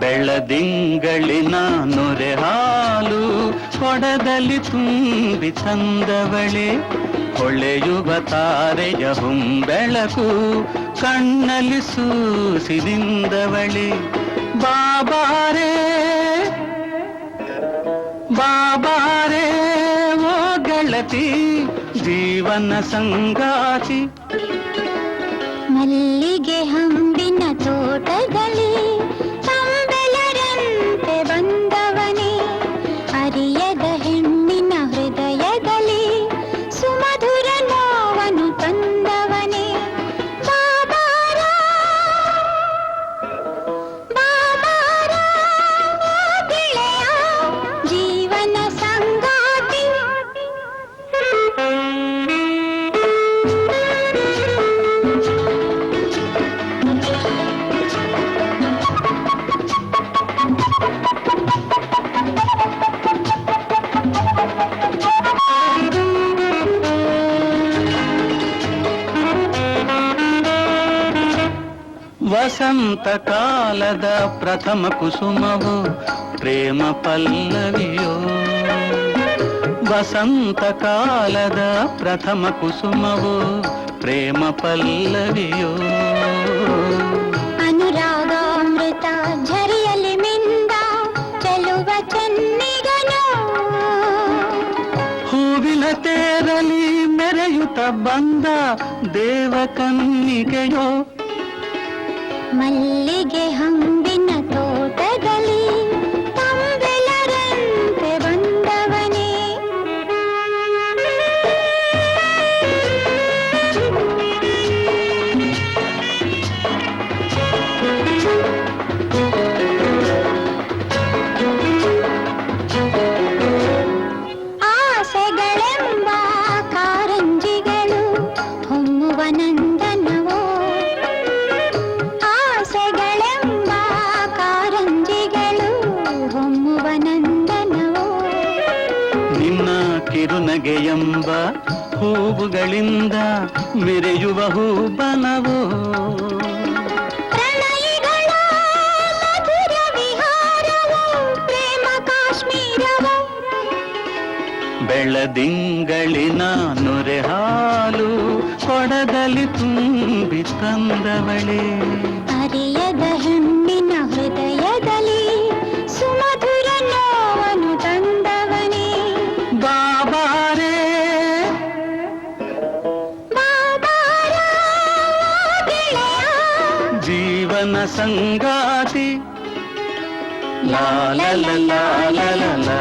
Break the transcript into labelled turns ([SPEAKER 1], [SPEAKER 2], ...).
[SPEAKER 1] ಬೆಳದಿಂಗಳಿನ ನೊರೆ ಹಾಲು ಕೊಡದಲ್ಲಿ ತುಂಬಿ ತಂದವಳೆ, ಹೊಳೆಯುವ ತಾರೆಯ ಹೊಂಬೆಳಕು ಕಣ್ಣಲ್ಲಿ ಸೂಸಿದಿಂದವಳೆ. ಬಾಬಾರೇ ಬಾಬಾರೇ ಓ ಗೆಳತಿ ಜೀವನ ಸಂಗಾತಿ.
[SPEAKER 2] ಮಲ್ಲಿಗೆ ಹಂಬಿನ ತೋಟದಲ್ಲಿ ತಂಬೆಲರಂತೆ ಬಂದವನೇ, ಅರಿಯದ ಹೆಣ್ಣಿನ ಹೃದಯದಲ್ಲಿ ಸುಮಧುರ ನೋವನ್ನು ತಂದವನೇ. ಬಾಬಾರ ಬಾಬಾರ ಓ ಗೆಳೆಯ ಜೀವನ ಸಂಗಾತಿ.
[SPEAKER 1] ವಸಂತ ಕಾಲದ ಪ್ರಥಮ ಕುಸುಮವು ಪ್ರೇಮ ಪಲ್ಲವಿಯೋ, ವಸಂತ ಕಾಲದ ಪ್ರಥಮ ಕುಸುಮವು ಪ್ರೇಮ ಪಲ್ಲವಿಯೋ.
[SPEAKER 2] ಅನುರಾಗಾಮೃತ ಝರಿಯಲಿ ಮಿಂದ ಚೆಲುವ ಚೆನ್ನಿಗನು,
[SPEAKER 1] ಹೂವಿನ ತೇರಲಿ ಮೆರೆಯುತ್ತ ಬಂದ ದೇವ ಕನ್ನಿಗೆಯೋ.
[SPEAKER 2] ಮಲ್ಲಿಗೆ ಹಂಬಿನ ತೋಟದಲ್ಲಿ ತಂಬೆಲರಂತೆ ಬಂದವನೇ. ಆಸೆಗಳೆಂಬ ಕಾರಂಜಿಗಳು ಹೊಮ್ಮುವ ನಂದನವೋ, ಆಸೆಗಳೆಂಬ ಕಾರಂಜಿಗಳು ಹೊಮ್ಮುವ ನಂದನವೋ.
[SPEAKER 1] ನಿನ್ನ ಕಿರುನಗೆಯೆಂಬ ಹೂವುಗಳಿಂದ ಮೆರೆಯುವ ಹೂಬನವೋ.
[SPEAKER 2] ಪ್ರಣಯಿಗಳ ಮಧುರ ವಿಹಾರವೋ ಪ್ರೇಮ ಕಾಶ್ಮೀರವೋ.
[SPEAKER 1] ಬೆಳದಿಂಗಳಿನ ನೊರೆ ಹಾಲು ಕೊಡದಲ್ಲಿ ತುಂಬಿ ತಂದವಳೆ,
[SPEAKER 2] ಅರಿಯದ ಹೆಣ್ಣಿನ ಹೃದಯದಲ್ಲಿ ಸುಮಧುರ ನೋವನ್ನು ತಂದವನೇ.
[SPEAKER 1] ಬಾಬಾರೇ
[SPEAKER 2] ಬಾಬಾರ ಓ ಗೆಳೆಯ
[SPEAKER 1] ಜೀವನ ಸಂಗಾತಿ. ಲಾ ಲಾ ಲಾ ಲಾ ಲಾ ಲಾ.